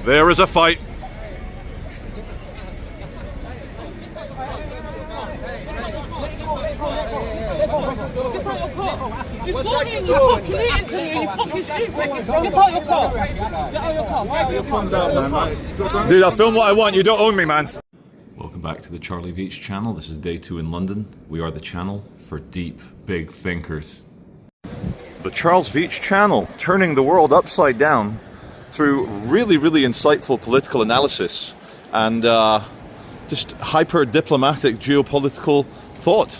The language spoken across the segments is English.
There is a fight. You're talking, you fucking eating to me, you fucking stupid. Get out your car. Get out your car. Dude, I'll film what I want. You don't own me, man. Welcome back to the Charlie Veach channel. This is day 2 in London. We are the channel for deep, big thinkers. The Charles Veach channel, turning the world upside down through really, really insightful political analysis and just hyper-diplomatic geopolitical thought.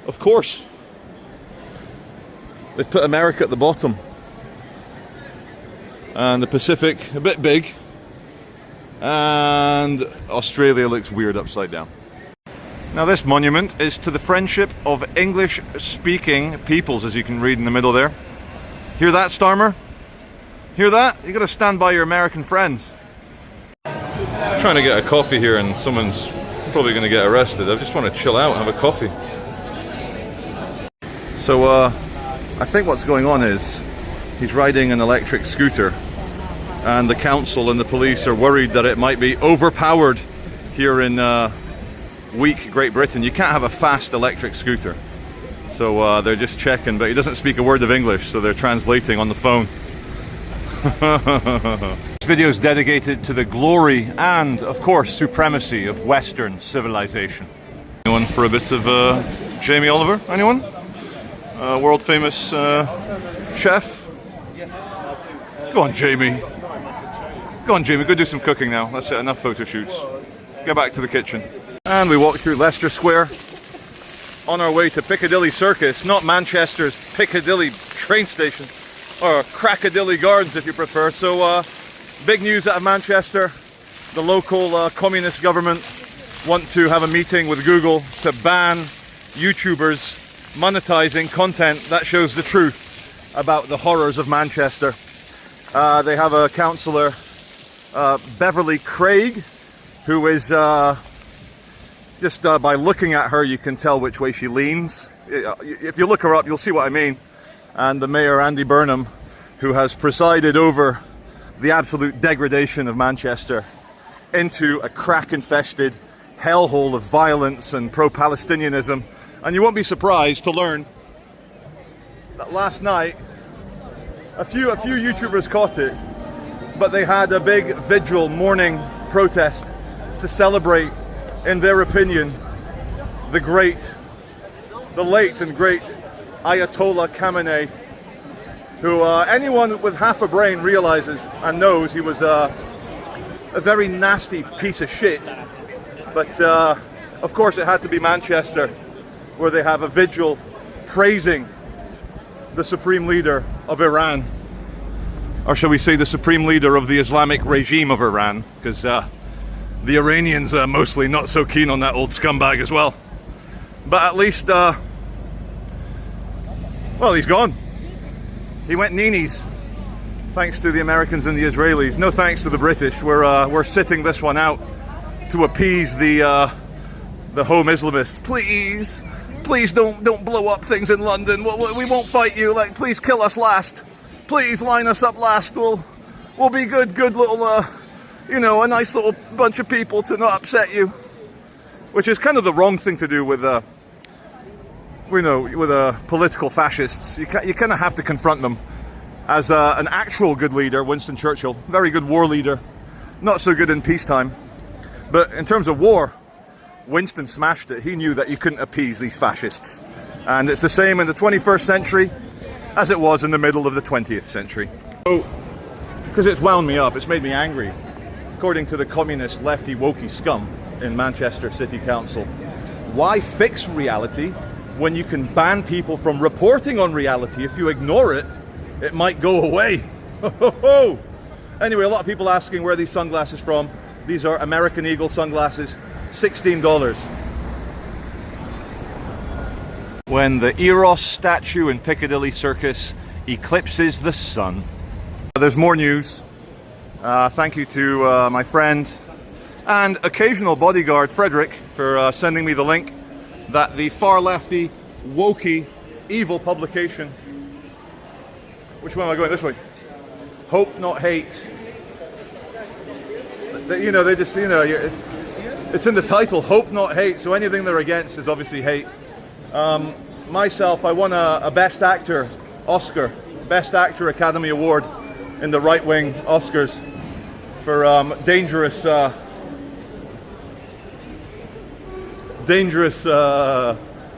Of course. They've put America at the bottom. And the Pacific a bit big. And Australia looks weird upside down. Now this monument is to the friendship of English-speaking peoples, as you can read in the middle there. Hear that, Starmer? Hear that? You gotta stand by your American friends. I'm trying to get a coffee here and someone's probably gonna get arrested. I just want to chill out and have a coffee. So I think what's going on is he's riding an electric scooter and the council and the police are worried that it might be overpowered here in weak Great Britain. You can't have a fast electric scooter. So they're just checking, but he doesn't speak a word of English, so they're translating on the phone. This video is dedicated to the glory and, of course, supremacy of Western civilization. Anyone for a bit of Jamie Oliver? Anyone? World famous chef? Go on, Jamie. Go on, Jamie, go do some cooking now. That's it, enough photo shoots. Get back to the kitchen. And we walk through Leicester Square on our way to Piccadilly Circus, not Manchester's Piccadilly train station, or Crackadilly Gardens if you prefer. So big news out of Manchester. The local communist government want to have a meeting with Google to ban YouTubers monetizing content that shows the truth about the horrors of Manchester. They have a councillor, Beverly Craig, who is just by looking at her you can tell which way she leans. If you look her up you'll see what I mean. And the mayor, Andy Burnham, who has presided over the absolute degradation of Manchester into a crack-infested hellhole of violence and pro-Palestinianism. And you won't be surprised to learn that last night a few YouTubers caught it, but they had a big vigil morning protest to celebrate, in their opinion, the late and great Ayatollah Khamenei, who anyone with half a brain realizes and knows he was a very nasty piece of shit. But of course it had to be Manchester, where they have a vigil praising the supreme leader of Iran, or shall we say the supreme leader of the Islamic regime of Iran, because the Iranians are mostly not so keen on that old scumbag as well. But at least, well, he's gone. He went ninis, thanks to the Americans and the Israelis. No thanks to the British. We're sitting this one out to appease the home Islamists. Please don't blow up things in London. We won't fight you. Like, please kill us last. Please line us up last. We'll be good little, you know, a nice little bunch of people to not upset you. Which is kind of the wrong thing to do with, political fascists. You kind of have to confront them as an actual good leader, Winston Churchill. Very good war leader. Not so good in peacetime. But in terms of war, Winston smashed it. He knew that you couldn't appease these fascists. And it's the same in the 21st century as it was in the middle of the 20th century. So, because it's wound me up, it's made me angry. According to the communist lefty wokey scum in Manchester City Council, why fix reality when you can ban people from reporting on reality? If you ignore it, it might go away. Anyway, a lot of people asking where are these sunglasses from. These are American Eagle sunglasses, $16. When the Eros statue in Piccadilly Circus eclipses the sun. There's more news. Thank you to my friend and occasional bodyguard Frederick for sending me the link that the far lefty, wokey, evil publication, which way am I going? This way. Hope Not Hate, they just, it's in the title, hope not hate. So anything they're against is obviously hate. Myself, I won a Best Actor Oscar, Best Actor Academy Award in the right-wing Oscars for dangerous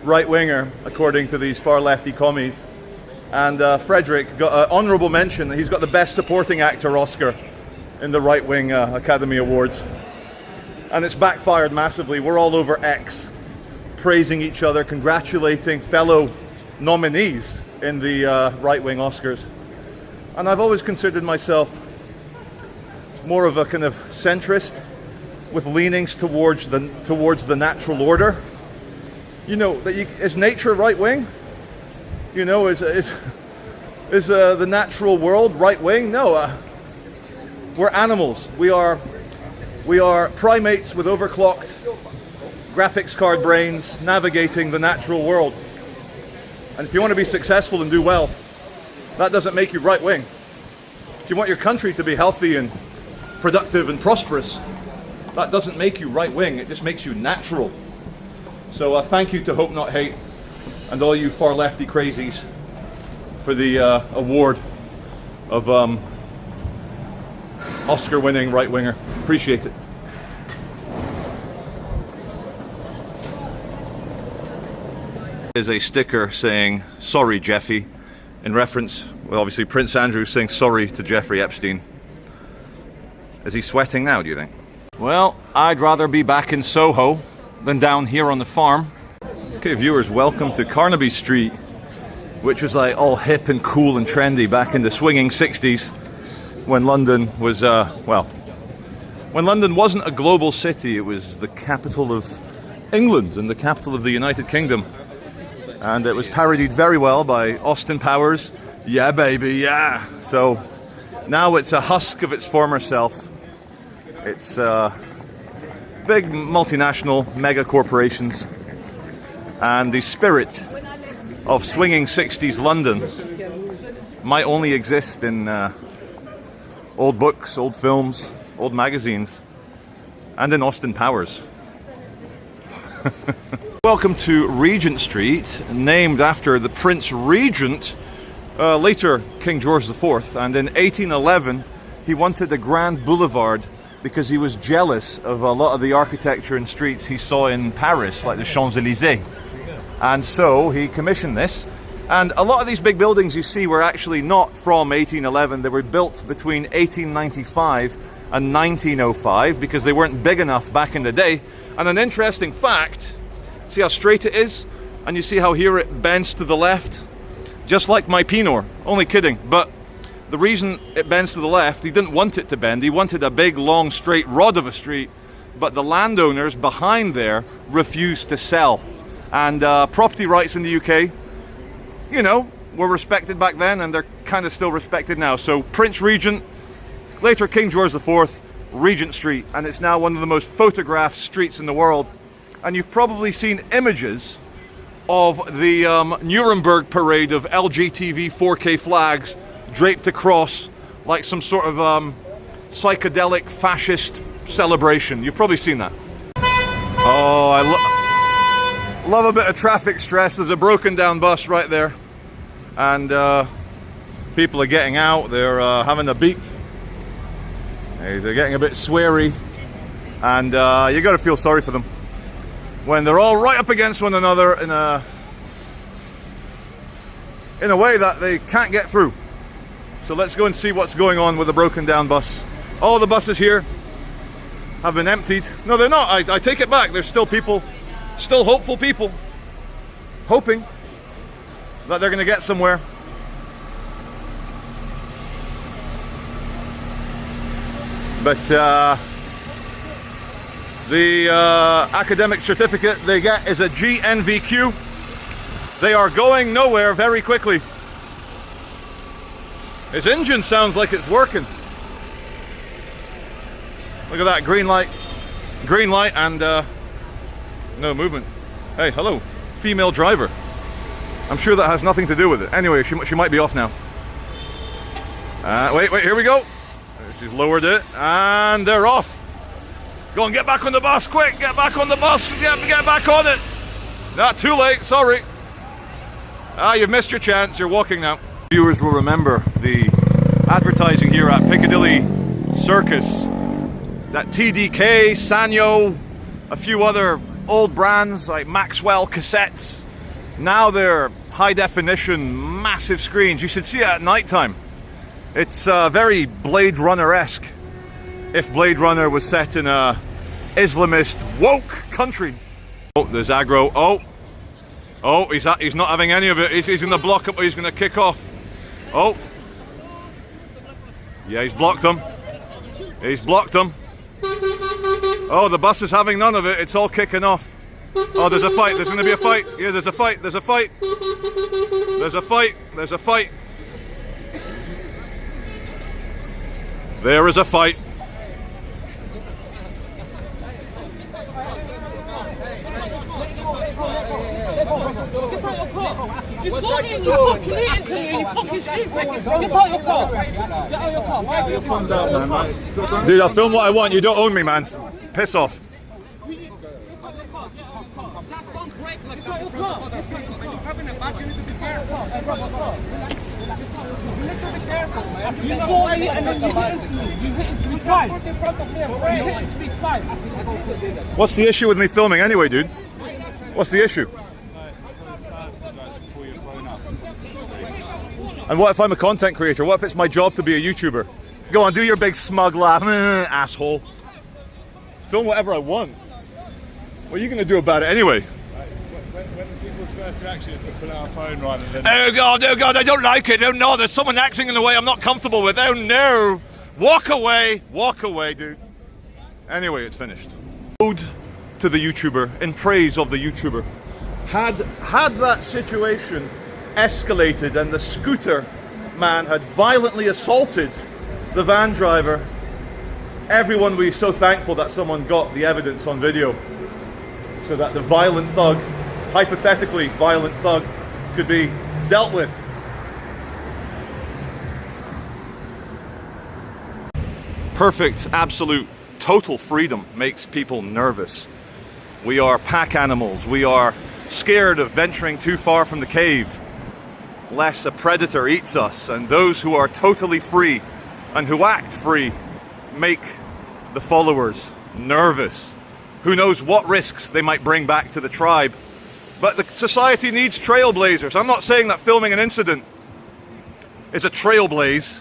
right-winger, according to these far-lefty commies. And Frederick got an honourable mention. He's got the Best Supporting Actor Oscar in the right-wing Academy Awards. And it's backfired massively. We're all over X, praising each other, congratulating fellow nominees in the right-wing Oscars. And I've always considered myself more of a kind of centrist with leanings towards the natural order. Is nature right-wing? Is the natural world right-wing? No, we're animals. We are primates with overclocked graphics card brains navigating the natural world. And if you want to be successful and do well, that doesn't make you right-wing. If you want your country to be healthy and productive and prosperous, that doesn't make you right-wing. It just makes you natural. So thank you to Hope Not Hate and all you far lefty crazies for the award of Oscar-winning right-winger. Appreciate it. Is a sticker saying, "Sorry, Jeffy," in reference, well, obviously Prince Andrew saying sorry to Jeffrey Epstein. Is he sweating now, do you think? Well, I'd rather be back in Soho than down here on the farm. Okay, viewers, welcome to Carnaby Street, which was like all hip and cool and trendy back in the swinging 60s when London was, when London wasn't a global city, it was the capital of England and the capital of the United Kingdom. And it was parodied very well by Austin Powers. Yeah, baby, yeah. So now it's a husk of its former self. It's big multinational mega corporations. And the spirit of swinging 60s London might only exist in old books, old films, old magazines, and in Austin Powers. Welcome to Regent Street, named after the Prince Regent, later King George IV. And in 1811, he wanted a grand boulevard because he was jealous of a lot of the architecture and streets he saw in Paris, like the Champs-Élysées. And so he commissioned this. And a lot of these big buildings you see were actually not from 1811. They were built between 1895 and 1905 because they weren't big enough back in the day. And an interesting fact, see how straight it is? And you see how here it bends to the left? Just like my Pinot. Only kidding. But the reason it bends to the left, he didn't want it to bend. He wanted a big, long, straight rod of a street. But the landowners behind there refused to sell. And property rights in the UK, were respected back then, and they're kind of still respected now. So Prince Regent, later King George IV, Regent Street, and it's now one of the most photographed streets in the world. And you've probably seen images of the Nuremberg parade of LGTV 4K flags draped across like some sort of psychedelic fascist celebration. You've probably seen that. Oh, I love a bit of traffic stress. There's a broken down bus right there, and people are getting out. They're having a beep. They're getting a bit sweary, and you got to feel sorry for them when they're all right up against one another in a way that they can't get through. So let's go and see what's going on with the broken down bus. All the buses here have been emptied. No, they're not. I take it back. There's still people, still hopeful people, hoping that they're going to get somewhere. But the academic certificate they get is a GNVQ. They are going nowhere very quickly. His engine sounds like it's working. Look at that, green light, and no movement. Hey, hello, female driver. I'm sure that has nothing to do with it. Anyway, she might be off now. Wait, here we go. She's lowered it, and they're off. Go and get back on the bus, quick! Get back on the bus! Get back on it! Not too late, sorry. You've missed your chance, you're walking now. Viewers will remember the advertising here at Piccadilly Circus. That TDK, Sanyo, a few other old brands like Maxwell cassettes. Now they're high definition, massive screens. You should see it at night time. It's very Blade Runner-esque. If Blade Runner was set in a Islamist woke country. Oh, there's aggro. Oh, he's not having any of it. He's going to block up. He's going to kick off. Oh, yeah, he's blocked him. He's blocked him. Oh, the bus is having none of it. It's all kicking off. Oh, there's a fight. There's going to be a fight. Yeah, there's a fight. There's a fight. There's a fight. There's a fight. There is a fight. You're talking, you're fucking eating to me, you fucking stupid. Get out your car. Get out your car. Get your phone down, man. Dude, I'll film what I want. You don't own me, man. Piss off. You saw me and then you hit into me. You hit into me twice. You hit into me twice. What's the issue with me filming anyway, dude? What's the issue? And what if I'm a content creator? What if it's my job to be a YouTuber? Go on, do your big smug laugh, asshole. Film whatever I want. What are you going to do about it anyway? When the people's first reaction is to pull out a phone rather than... Oh God, I don't like it. Oh no, there's someone acting in a way I'm not comfortable with. Oh no. Walk away, dude. Anyway, it's finished. Ode to the YouTuber, in praise of the YouTuber. Had that situation escalated and the scooter man had violently assaulted the van driver, everyone would be so thankful that someone got the evidence on video so that the violent thug, hypothetically violent thug, could be dealt with. Perfect, absolute, total freedom makes people nervous. We are pack animals. We are scared of venturing too far from the cave, lest a predator eats us. And those who are totally free and who act free make the followers nervous. Who knows what risks they might bring back to the tribe. But the society needs trailblazers. I'm not saying that filming an incident is a trailblaze,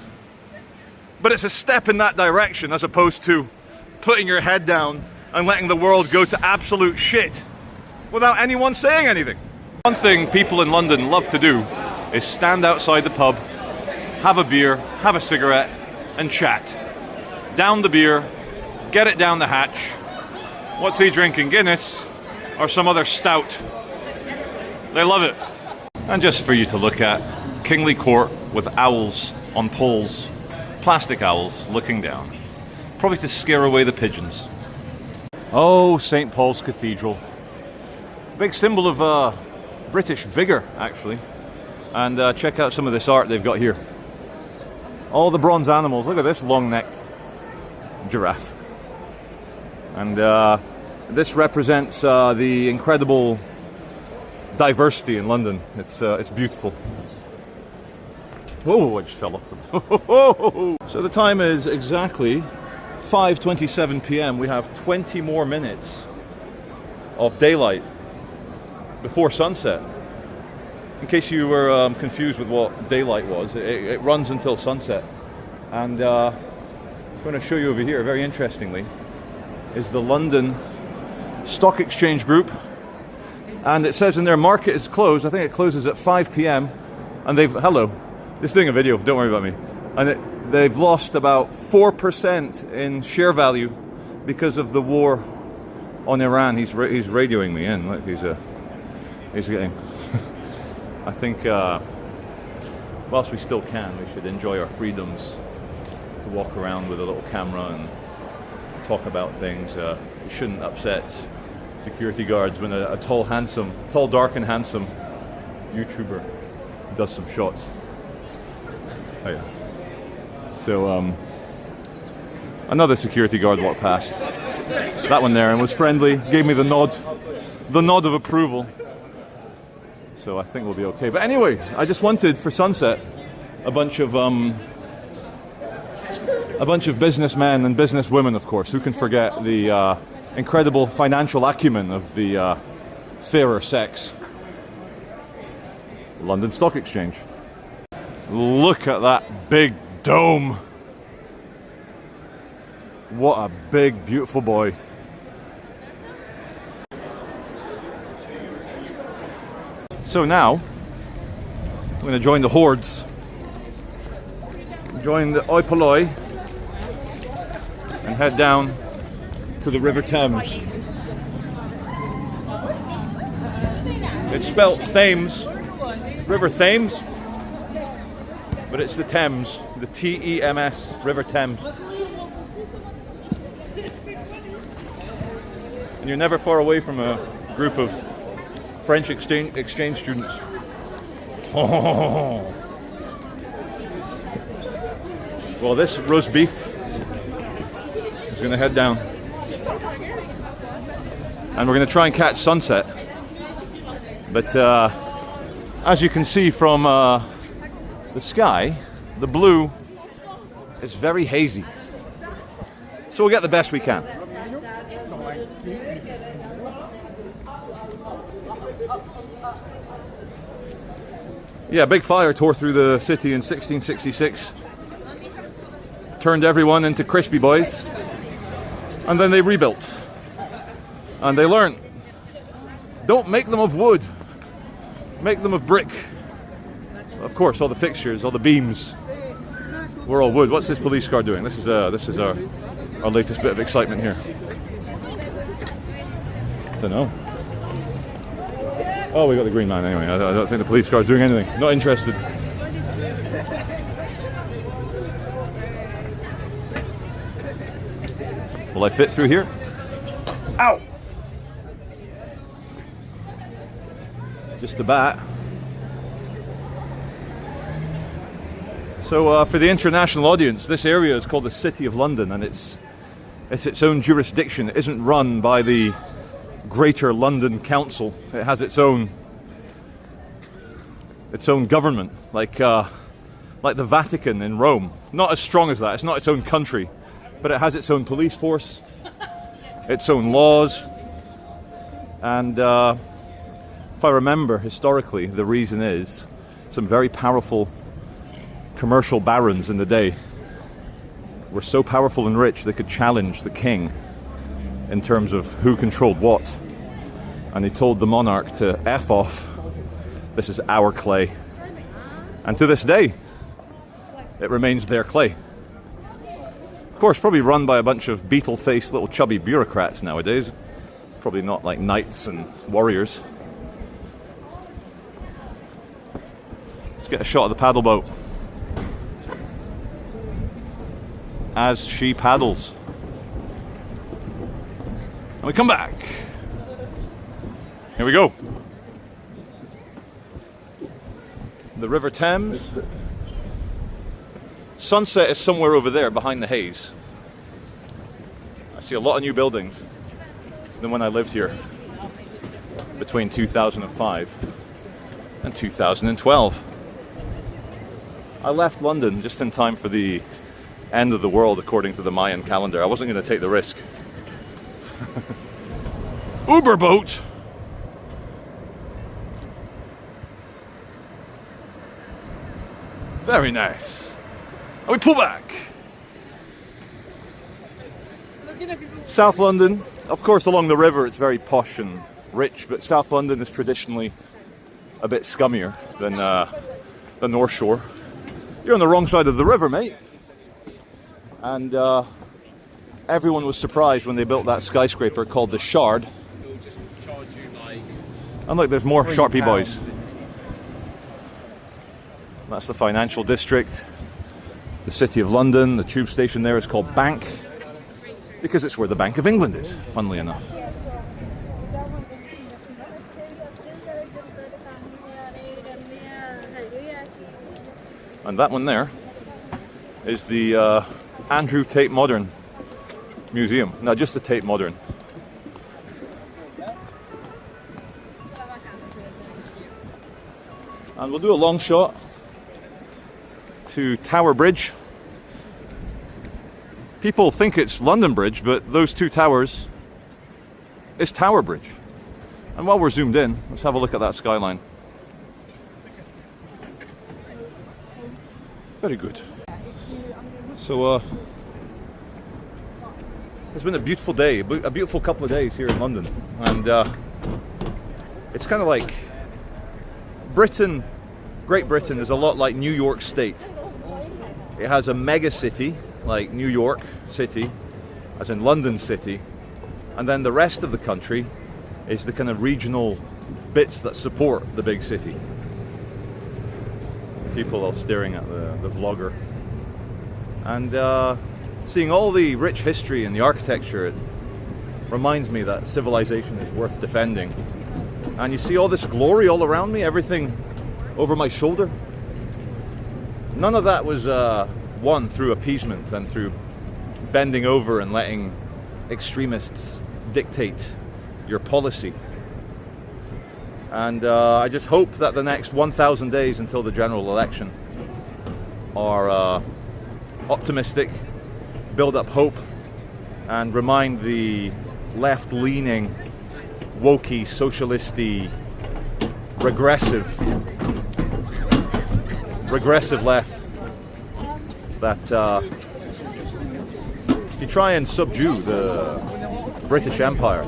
but it's a step in that direction as opposed to putting your head down and letting the world go to absolute shit without anyone saying anything. One thing people in London love to do is stand outside the pub, have a beer, have a cigarette, and chat. Down the beer, get it down the hatch. What's he drinking, Guinness or some other stout? They love it. And just for you to look at, Kingly Court with owls on poles, plastic owls looking down, probably to scare away the pigeons. Oh, St. Paul's Cathedral. Big symbol of British vigour, actually. And check out some of this art they've got here. All the bronze animals. Look at this long-necked giraffe. And this represents the incredible diversity in London. It's beautiful. Whoa, I just fell off them. So the time is exactly 5:27 p.m. We have 20 more minutes of daylight before sunset. In case you were confused with what daylight was, it runs until sunset. And I'm going to show you over here, very interestingly, is the London Stock Exchange Group. And it says in their market is closed. I think it closes at 5 p.m. And hello, just doing a video, don't worry about me. And they've lost about 4% in share value because of the war on Iran. He's radioing me in. Look, he's getting... I think whilst we still can, we should enjoy our freedoms to walk around with a little camera and talk about things. You shouldn't upset security guards when a tall, dark and handsome YouTuber does some shots. Oh yeah. So another security guard walked past. that one there, and was friendly, gave me the nod of approval. So I think we'll be okay. But anyway, I just wanted for sunset a bunch of businessmen and businesswomen, of course. Who can forget the incredible financial acumen of the fairer sex? London Stock Exchange. Look at that big dome. What a big, beautiful boy. So now, I'm going to join the hordes, join the oi polloi, and head down to the River Thames. It's spelt Thames, River Thames, but it's the Thames, the T-E-M-S, River Thames. And you're never far away from a group of French exchange students. Oh. Well, this roast beef is going to head down. And we're going to try and catch sunset. But as you can see from the sky, the blue is very hazy. So we'll get the best we can. Yeah, big fire tore through the city in 1666. Turned everyone into crispy boys. And then they rebuilt. And they learned, don't make them of wood. Make them of brick. Of course, all the fixtures, all the beams were all wood. What's this police car doing? This is our latest bit of excitement here. Don't know. Oh, we got the green line anyway. I don't think the police car is doing anything. Not interested. Will I fit through here? Ow! Just about. So for the international audience, this area is called the City of London, and it's its own jurisdiction. It isn't run by the Greater London Council. It has its own government, like the Vatican in Rome. Not as strong as that. It's not its own country, but it has its own police force, its own laws, and if I remember historically, the reason is some very powerful commercial barons in the day were so powerful and rich they could challenge the king in terms of who controlled what. And he told the monarch to F off. This is our clay. And to this day, it remains their clay. Of course, probably run by a bunch of beetle-faced little chubby bureaucrats nowadays. Probably not like knights and warriors. Let's get a shot of the paddle boat as she paddles. And we come back. Here we go. The River Thames. Sunset is somewhere over there behind the haze. I see a lot of new buildings than when I lived here between 2005 and 2012. I left London just in time for the end of the world according to the Mayan calendar. I wasn't going to take the risk. Uber boat. Very nice. And we pull back. South London, of course, along the river, it's very posh and rich, but South London is traditionally a bit scummier than the North Shore. You're on the wrong side of the river, mate. And everyone was surprised when they built that skyscraper called the Shard. And look, there's more Sharpie boys. That's the financial district, the City of London. The tube station there is called Bank, because it's where the Bank of England is, funnily enough. And that one there is the Andrew Tate Modern museum. No, just the Tate Modern. And we'll do a long shot to Tower Bridge. People think it's London Bridge, but those two towers is Tower Bridge. And while we're zoomed in, let's have a look at that skyline. Very good. So, it's been a beautiful day, a beautiful couple of days here in London. And it's kind of like Britain, Great Britain is a lot like New York State. It has a mega city, like New York City, as in London City, and then the rest of the country is the kind of regional bits that support the big city. People are staring at the vlogger. And seeing all the rich history and the architecture, it reminds me that civilization is worth defending. And you see all this glory all around me, everything over my shoulder. None of that was won through appeasement and through bending over and letting extremists dictate your policy. And I just hope that the next 1,000 days until the general election are optimistic, build up hope, and remind the left-leaning, wokey, socialisty, regressive left that if you try and subdue the British Empire,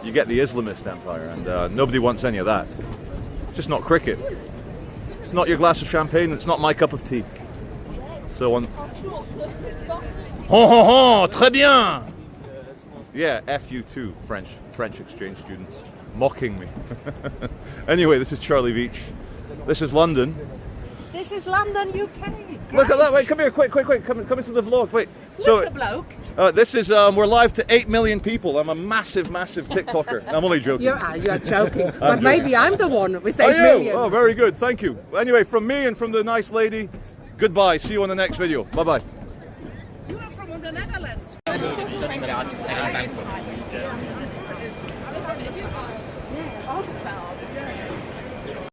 you get the Islamist empire, and nobody wants any of that. It's just not cricket. It's not your glass of champagne. It's not my cup of tea. So on. Ho ho ho! Très bien. Yeah, F you too, French exchange students, mocking me. Anyway, this is Charlie Veitch. This is London. This is London, UK. Look at that! Wait, come here, quick! Come into the vlog. Wait. Who's the bloke? This is we're live to 8 million people. I'm a massive TikToker. I'm only joking. You're joking. But maybe I'm the one with 8 Are you? million. Oh, very good. Thank you. Anyway, from me and from the nice lady, goodbye. See you on the next video. Bye bye. You are from the Netherlands.